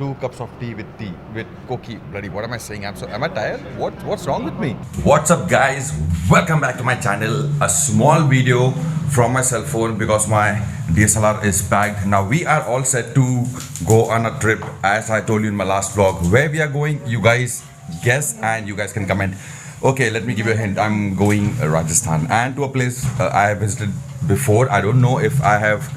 2 cups of tea with koki. Bloody, what am I saying? Am I tired? What's wrong with me? What's up, guys? Welcome back to my channel. A small video from my cell phone because my DSLR is packed. Now we are all set to go on a trip, as I told you in my last vlog. Where we are going, you guys guess and you guys can comment. Okay, let me give you a hint. I'm going Rajasthan and to a place I have visited before. I don't know if I have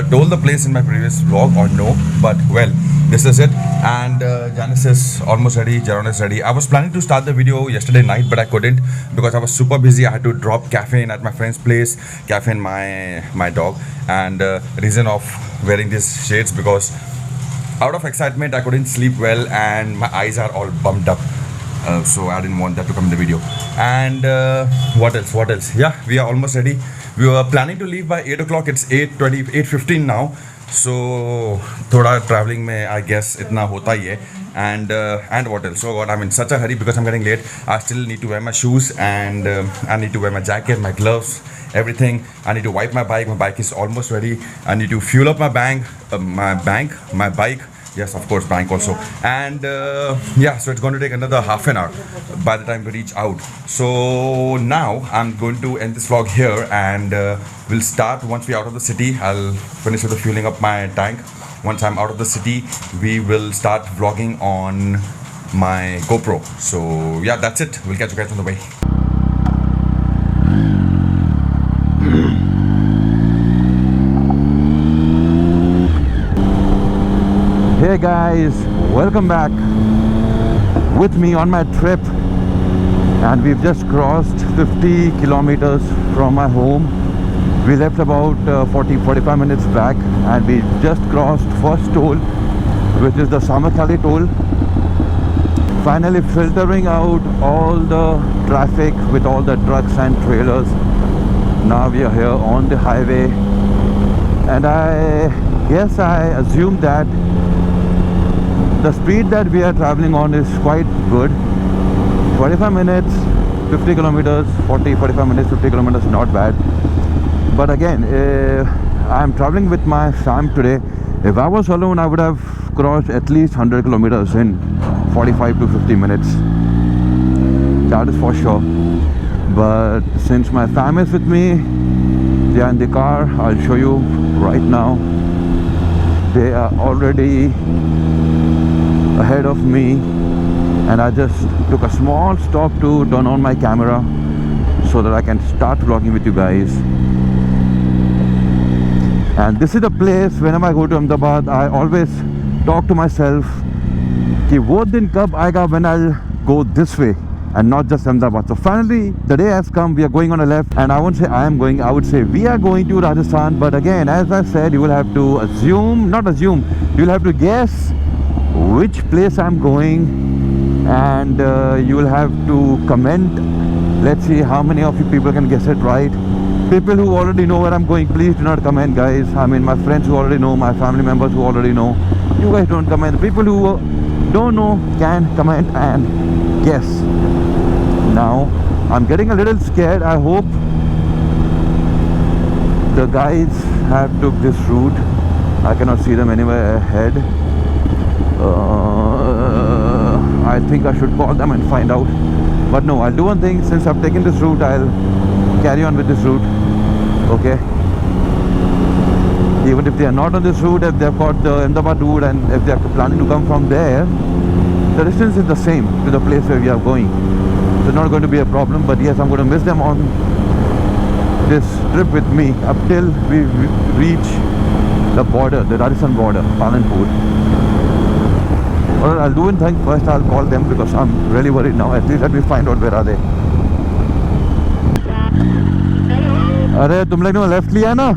told the place in my previous vlog or no, but well, this is it. And Janice is almost ready, Jaron is ready. I was planning to start the video yesterday night, but I couldn't because I was super busy. I had to drop Caffeine at my friend's place, Caffeine, my dog, and reason of wearing these shades because out of excitement I couldn't sleep well and my eyes are all bumped up. So I didn't want that to come in the video. And what else? Yeah, we are almost ready. We were planning to leave by 8 o'clock. It's 8:20, 8:15 now. So thoda traveling mein I guess itna hota hi hai. And what else? Oh God, I'm in such a hurry because I'm getting late. I still need to wear my shoes and I need to wear my jacket, my gloves, everything. I need to wipe my bike. My bike is almost ready. I need to fuel up my bike. Yes, of course, bank also. And yeah, so it's going to take another half an hour by the time we reach out. So now I'm going to end this vlog here and we'll start once we're out of the city. I'll finish with the fueling up my tank. Once I'm out of the city, we will start vlogging on my GoPro. So yeah, that's it. We'll catch you guys on the way. Hey guys, welcome back with me on my trip, and we've just crossed 50 kilometers from my home. We left about 40-45 minutes back and we just crossed first toll, which is the Samakali toll. Finally filtering out all the traffic with all the trucks and trailers. Now we are here on the highway, and I guess I assume that the speed that we are traveling on is quite good. 45 minutes, 50 kilometers, 45 minutes, 50 kilometers, not bad. But again, I'm traveling with my fam today. If I was alone, I would have crossed at least 100 kilometers in 45 to 50 minutes. That is for sure. But since my fam is with me, they are in the car. I'll show you right now. They are already ahead of me, and I just took a small stop to turn on my camera so that I can start vlogging with you guys. And this is the place, whenever I go to Ahmedabad, I always talk to myself कि वो दिन कब आएगा when I'll go this way and not just Ahmedabad. So finally the day has come. We are going on a left, and I won't say I am going, I would say we are going to Rajasthan. But again, as I said, you will have to you will have to guess which place I'm going, and you will have to comment. Let's see how many of you people can guess it right. People who already know where I'm going, please do not comment, guys. I mean, my friends who already know, my family members who already know, you guys don't comment. People who don't know can comment and guess. Now I'm getting a little scared. I hope the guys have took this route. I cannot see them anywhere ahead. I think I should call them and find out, but no, I'll do one thing. Since I've taken this route, I'll carry on with this route. Okay, even if they are not on this route, if they've got the Ahmedabad route and if they are planning to come from there, the distance is the same to the place where we are going, so it's not going to be a problem. But yes, I'm going to miss them on this trip with me up till we reach the border, the Rajasthan border, Palanpur. Well, I'll do one thing first. I'll call them because I'm really worried now. At least let me find out where are they. अरे तुम लोग ने left लिया ना?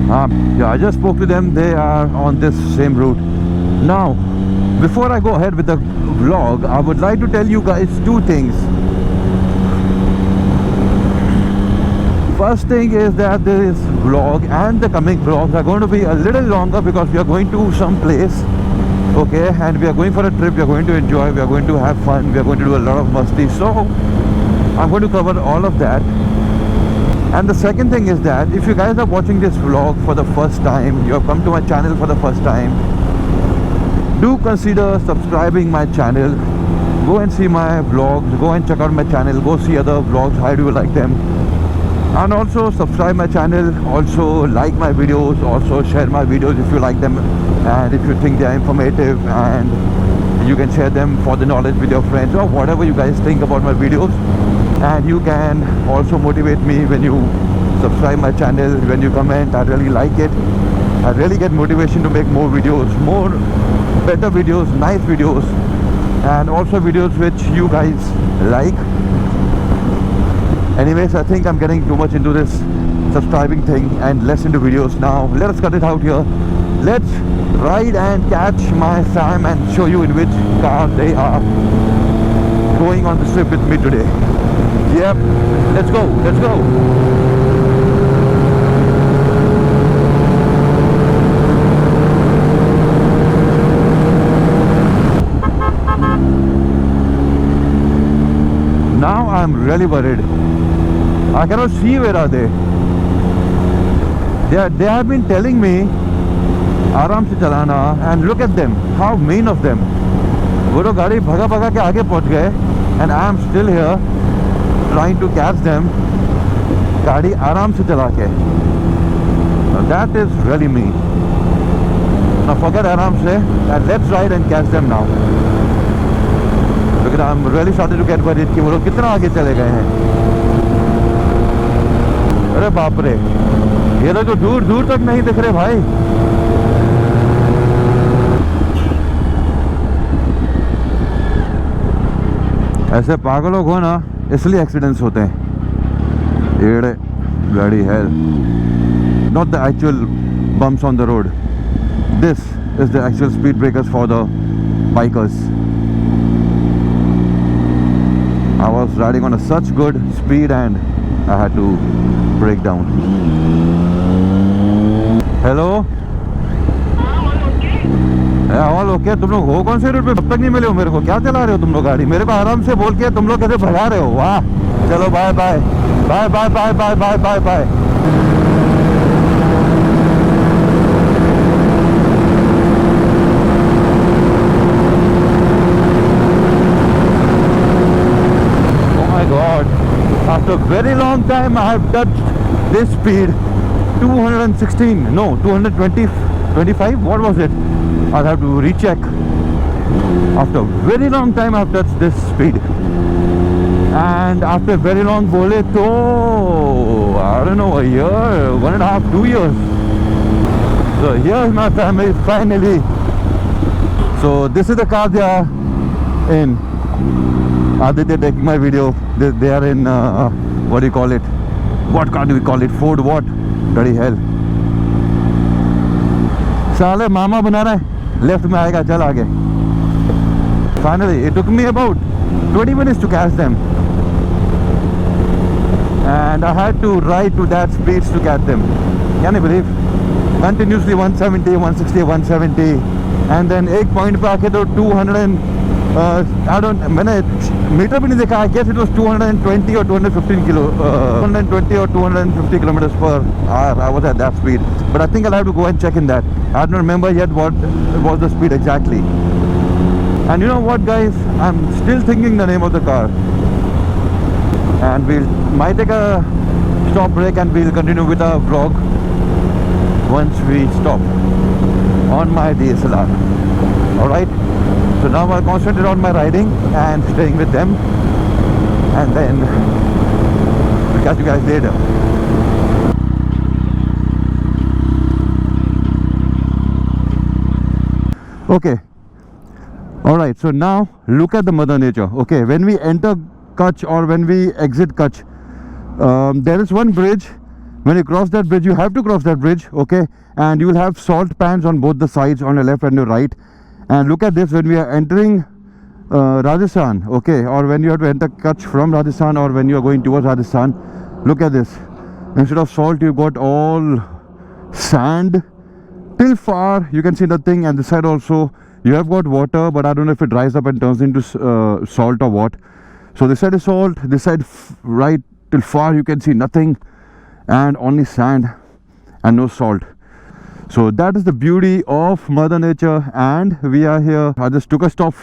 हाँ, yeah, I just spoke to them. They are on this same route. Now, before I go ahead with the vlog, I would like to tell you guys two things. First thing is that this vlog and the coming vlogs are going to be a little longer because we are going to some place, okay, and we are going for a trip. We are going to enjoy, we are going to have fun, we are going to do a lot of masti. So I'm going to cover all of that. And the second thing is that if you guys are watching this vlog for the first time, you have come to my channel for the first time, do consider subscribing my channel. Go and see my vlogs, go and check out my channel, go see other vlogs, how do you like them, and also subscribe my channel, also like my videos, also share my videos if you like them, and if you think they are informative, and you can share them for the knowledge with your friends or whatever you guys think about my videos. And you can also motivate me when you subscribe my channel, when you comment. I really like it. I really get motivation to make more videos, more better videos, nice videos, and also videos which you guys like. Anyways, I think I'm getting too much into this subscribing thing and less into videos now. Let us cut it out here. Let's ride and catch my Sam and show you in which car they are going on this trip with me today. Yep, let's go, let's go. Now I'm really worried. I cannot see where are they. They have been telling me आराम से चलाना, and look at them, how mean of them. वो लोग गाड़ी भगा भगा के आगे पहुंच गए, and I am still here trying to catch them. गाड़ी आराम से चला के. Now that is really mean. Now forget आराम से, and let's ride and catch them now. Because I'm really started to get worried कि वो लोग कितना आगे चले गए हैं. अरे बाप रे, ये लोग तो दूर दूर तक नहीं दिख रहे भाई. ऐसे पागल लोग हो ना, इसलिए एक्सीडेंट्स होते हैं. ये bloody hell. Not the actual bumps on the road. This is the actual speed breakers for the bikers. I was riding on a such good speed and I had to break down. Hello? All okay. तुम लोग हो कौन से root पे? अब तक नहीं मिले हो मेरे को. क्या चला रहे हो तुम लोग गाड़ी? मेरे को आराम से बोल के तुम लोग कैसे भगा रहे हो? वाह. चलो bye bye bye bye bye bye bye bye bye. Oh my God. After a very long time I have touched this speed. 216, no, 220, 25, what was it? I'll have to recheck. After a very long time I've touched this speed, and after very long bole to I don't know, a year, 1.5, 2 years. So here's my family finally. So this is the car they are in. Aditya taking my video. They are in what do you call it? What car do we call it? Ford what? Bloody hell. साले मामा बना रहा है. Left में आएगा, चल आगे. Finally, it took me about 20 minutes to catch them, and I had to ride to that speeds to catch them. Can you believe? Continuously 170, 160, 170, and then एक point पे आके तो 200 and मैंने मीटर भी नहीं देखा. I guess it was 220 or 215 kilo, 220 or 250 kilometers per hour. I was at that speed, but I think I'll have to go and check in that. I don't remember yet what was the speed exactly. And you know what, guys? I'm still thinking the name of the car, and we'll might take a stop break and we'll continue with our vlog once we stop on my DSLR. Alright, so now I'll concentrate on my riding and staying with them, and then we'll catch you guys later. Okay, alright, so now look at the mother nature. Okay, when we enter Kutch or when we exit Kutch, there is one bridge. When you cross that bridge, you have to cross that bridge, okay, and you will have salt pans on both the sides, on your left and your right. And look at this, when we are entering Rajasthan, okay, or when you have to enter Kutch from Rajasthan, or when you are going towards Rajasthan, look at this. Instead of salt, you got all sand. Till far you can see nothing, and this side also you have got water, but I don't know if it dries up and turns into salt or what. So this side is salt, this side right till far you can see nothing. and only sand and no salt. So that is the beauty of Mother Nature, and we are here. I just took a stop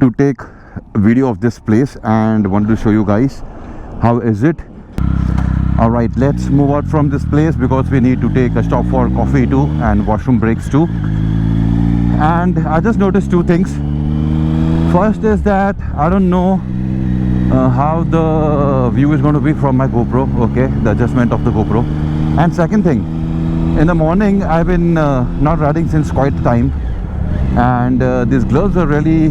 to take a video of this place and wanted to show you guys how is it. All right, let's move out from this place because we need to take a stop for coffee too and washroom breaks too. And I just noticed two things. First is that I don't know how the view is going to be from my GoPro, okay, the adjustment of the GoPro. And second thing, in the morning I've been not riding since quite time, and these gloves are really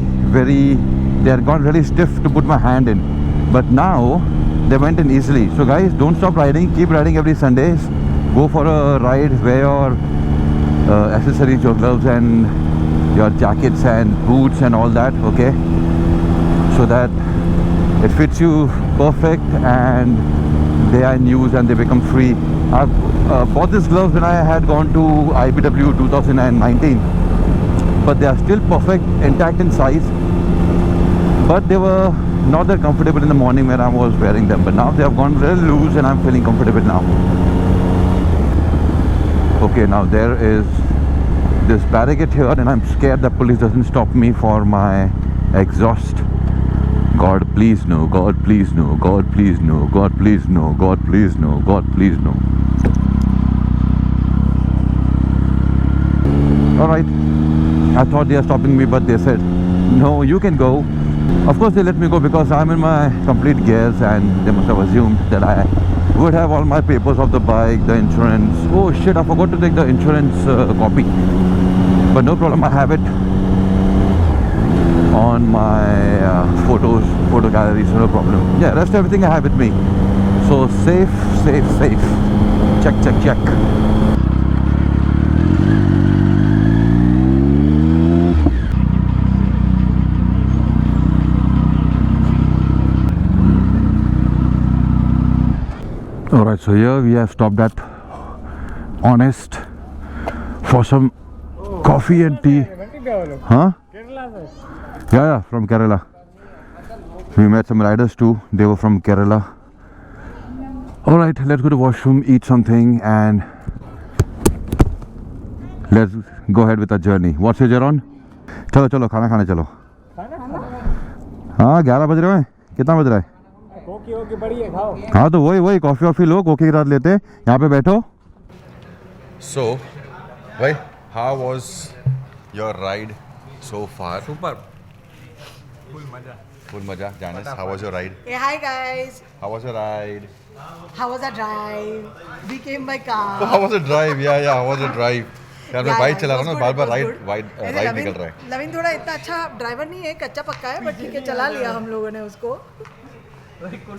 they're got really stiff to put my hand in, but now they went in easily. So guys, don't stop riding, keep riding every Sundays. Go for a ride, wear your accessories, your gloves and your jackets and boots and all that, okay, so that it fits you perfect and they are in use and they become free. I've bought these gloves when I had gone to IBW 2019, but they are still perfect, intact in size, but they were not that comfortable in the morning when I was wearing them, but now they have gone really loose and I'm feeling comfortable now. Okay, now there is this barricade here and I'm scared the police doesn't stop me for my exhaust. God please no, God please no, God please no, God please no, God please no, God please no. Alright, I thought they are stopping me, but they said no, you can go. Of course they let me go because I'm in my complete gears and they must have assumed that I would have all my papers of the bike, the insurance. Oh shit, I forgot to take the insurance copy, but no problem, I have it on my photo gallery, so no problem. Yeah, rest everything I have with me, so safe. Check. Alright, so here we have stopped at Honest for some coffee and tea. Huh? Yeah, from Kerala. We met some riders too, they were from Kerala. Alright, let's go to washroom, eat something and let's go ahead with our journey. What's your on? चलो खाना खाने चलो. हाँ 11 बज रहे हैं. कितना बज रहा है? कोकी बड़ी है, खाओ. हाँ तो वही कॉफी वॉफी लो, कोकी के साथ लेते हैं. यहाँ पे बैठो. So, भाई, how was your ride so far? Super. Full maja. Janice, how was your ride? Hey, hi guys. How was your ride? How was the drive? We came by car. Oh, how was the drive? Yeah, how was the drive? यार मैं bike चला रहा हूँ ना, बार-बार ride निकल रहा है. लविन थोड़ा इतना अच्छा ड्राइवर नहीं है, कच्चा पक्का है, बट ठीक है, चला लिया हम लोगों ने उसको.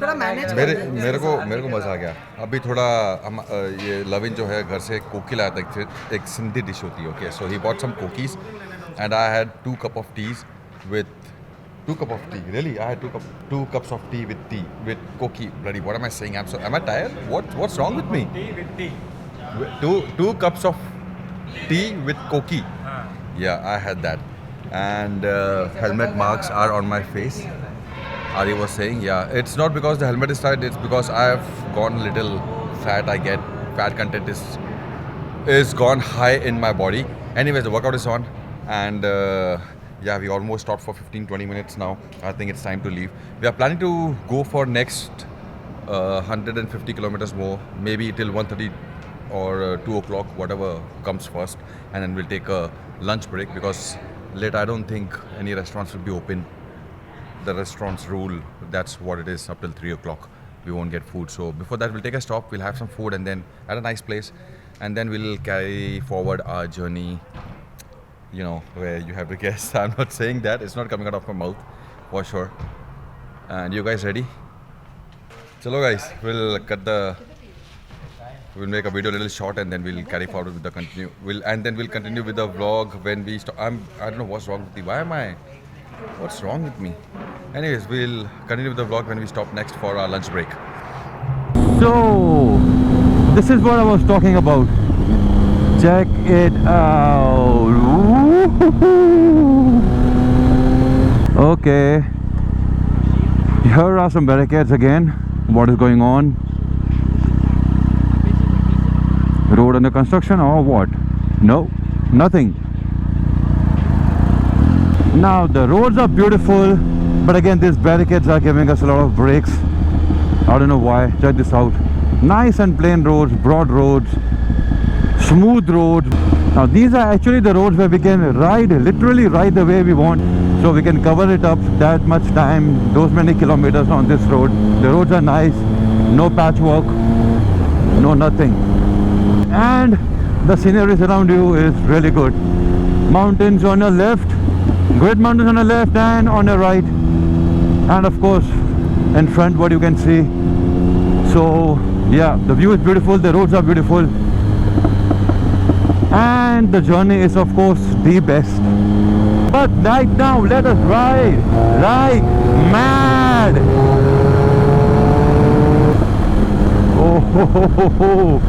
थोड़ा मैनेज मेरे को मज़ा आ गया. अभी थोड़ा ये लविन जो है घर से कोकी लाया था, एक सिंधी डिश होती है, okay. So he bought some cookies and I had 2 cups of tea with 2 cups of tea. Really, I had 2 cups of tea with koki. Bloody, what am I saying? Am I tired? What's wrong with me? Tea with tea. 2 cups of tea with koki. Yeah, I had that. And helmet marks are on my face. Ari was saying, yeah, it's not because the helmet is tight, it's because I have gone a little fat. I get fat content is gone high in my body. Anyways, the workout is on, and yeah, we almost stopped for 15-20 minutes now. I think it's time to leave. We are planning to go for next 150 kilometers more, maybe till 1:30 or 2 o'clock, whatever comes first, and then we'll take a lunch break because later I don't think any restaurants will be open. The restaurants rule, that's what it is, up till 3 o'clock. We won't get food. So before that, we'll take a stop, we'll have some food and then at a nice place. And then we'll carry forward our journey, you know, where you have to guess. I'm not saying that, it's not coming out of my mouth, for sure. And you guys ready? Chalo guys, we'll make a video a little short and then we'll carry forward with the continue. We'll continue with the vlog when we stop. I don't know what's wrong with me. What's wrong with me? Anyways, we'll continue with the vlog when we stop next for our lunch break. So, this is what I was talking about. Check it out. Okay. Here are some barricades again. What is going on? under construction or what? No, nothing. Now the roads are beautiful, but again these barricades are giving us a lot of breaks. I don't know why. Check this out. Nice and plain roads, broad roads, smooth roads. Now these are actually the roads where we can ride, literally ride the way we want. So we can cover it up that much time, those many kilometers on this road. The roads are nice, no patchwork, no nothing. And the scenery around you is really good. Mountains on your left, great mountains on the left and on your right. And of course, in front what you can see. So yeah, the view is beautiful, the roads are beautiful. And the journey is of course the best. But right now let us ride like mad. Oh, ho, ho, ho, ho.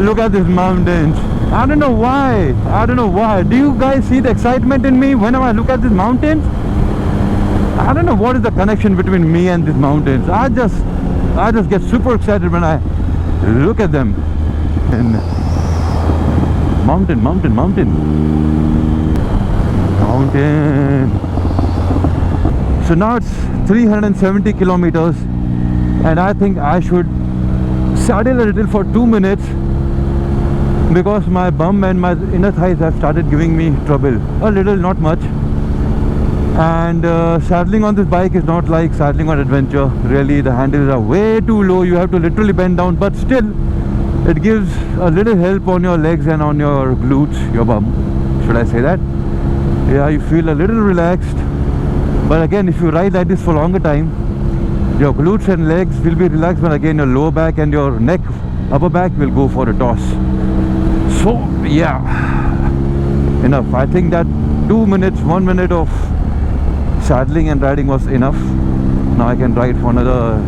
Look at these mountains. I don't know why. I don't know why. Do you guys see the excitement in me whenever I look at these mountains? I don't know what is the connection between me and these mountains. I just get super excited when I look at them. And mountain. So now it's 370 kilometers and I think I should saddle a little for 2 minutes because my bum and my inner thighs have started giving me trouble. A little, not much. And saddling on this bike is not like saddling on adventure. Really, the handles are way too low. You have to literally bend down, but still it gives a little help on your legs and on your glutes, your bum. Should I say that? Yeah, you feel a little relaxed. But again, if you ride like this for a longer time, your glutes and legs will be relaxed, but again your lower back and your neck, upper back will go for a toss. So yeah, enough. I think that 2 minutes, 1 minute of saddling and riding was enough. Now I can ride for another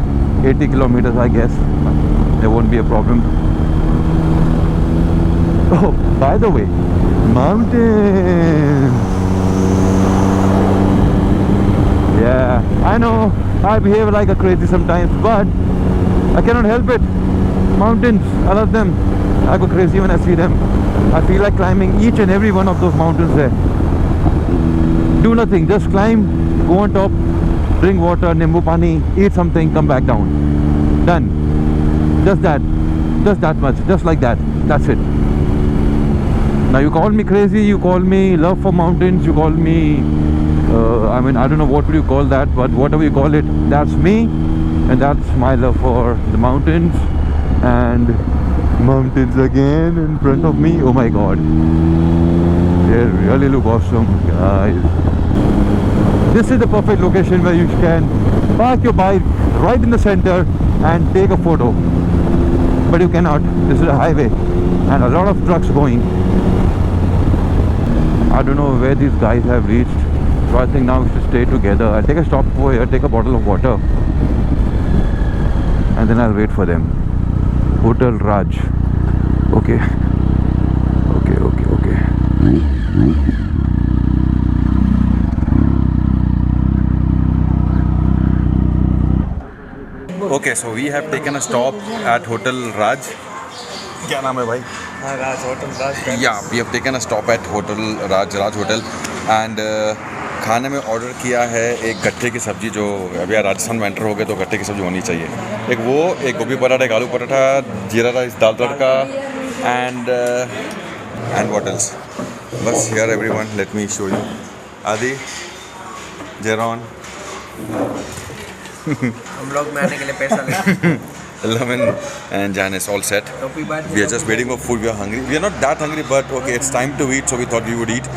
80 kilometers, I guess. There won't be a problem. Oh, by the way, mountains. Yeah, I know I behave like a crazy sometimes, but I cannot help it. Mountains, I love them. I go crazy when I see them. I feel like climbing each and every one of those mountains there. Do nothing, just climb, go on top, drink water, nimbu pani, eat something, come back down. Done. Just that much, just like that. That's it. Now you call me crazy, you call me love for mountains, you call me I mean, I don't know what would you call that, but whatever you call it, that's me, and that's my love for the mountains. And mountains again in front of me. Oh my god, they really look awesome, guys. This is the perfect location where you can park your bike right in the center and take a photo, but you cannot. This is a highway and a lot of trucks going. I don't know where these guys have reached, so I think now we should stay together. I'll take a stop over here, take a bottle of water, and then I'll wait for them. Hotel Raj. Okay. Okay, so we have taken a stop at Hotel Raj. क्या नाम है भाई? Raj, Hotel Raj. Yeah, we have taken a stop at Hotel Raj Hotel, and खाने में order किया है एक गट्ठे की सब्ज़ी, जो अभी यार राजस्थान में एंटर हो गए तो गट्ठे की सब्ज़ी होनी चाहिए। एक वो, एक गोभी पराठा, एक aloo paratha, jeera rice, dal tadka, and what else? बस here everyone, let me show you. Aadi, Jeron, हम लोग में आने के लिए पैसा ले। Laman and Janice all set. We are just waiting for food. We are hungry. We are not that hungry, but okay, it's time to eat, so we thought we would eat.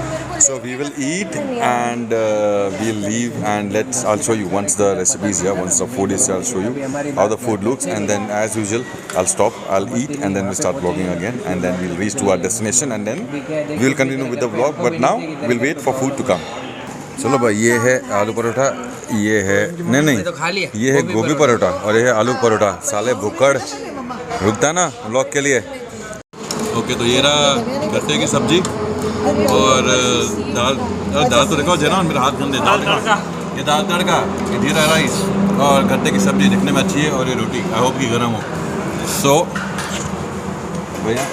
So we will eat and we'll leave, and I'll show you once the recipe is here, once the food is here, I'll show you how the food looks, and then as usual I'll stop, I'll eat, and then we'll start vlogging again, and then we'll reach to our destination, and then we'll continue with the vlog. But now we'll wait for food to come. चलो भाई, ये है आलू परोठा, ये है नहीं, ये है गोभी परोठा, और ये है आलू परोठा। साले भुक्कड़ रुकता ना व्लॉग के लिए। ओके, तो ये रहा गट्टे की सब्जी और दाल तो देखो जेना, मेरा हाथ गंदे, ये दाल तड़का, ये जीरा राइस और गट्टे की सब्जी दिखने में अच्छी है, और ये रोटी आई होप की गर्म हो। सो भैया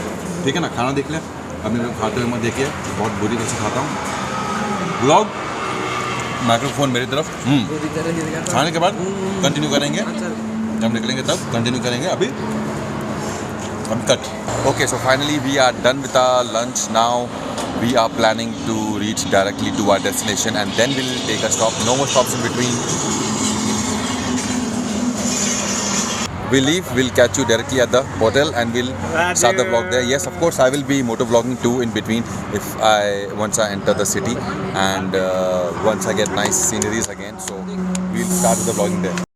ठीक है ना, खाना देख लिया, अभी मैं खाते हुए मैं देखिए बहुत बुरी तरह से खाता हूँ। ब्लॉग माइक्रोफोन मेरी तरफ। खाने के बाद कंटिन्यू करेंगे, जब निकलेंगे तब कंटिन्यू करेंगे। अभी cut. Okay, so finally we are done with our lunch. Now we are planning to reach directly to our destination and then we'll take a stop. No more stops in between. We'll leave, we'll catch you directly at the hotel and we'll start the vlog there. Yes, of course, I will be motor vlogging too in between once I enter the city and once I get nice sceneries again. So we'll start with the vlogging there.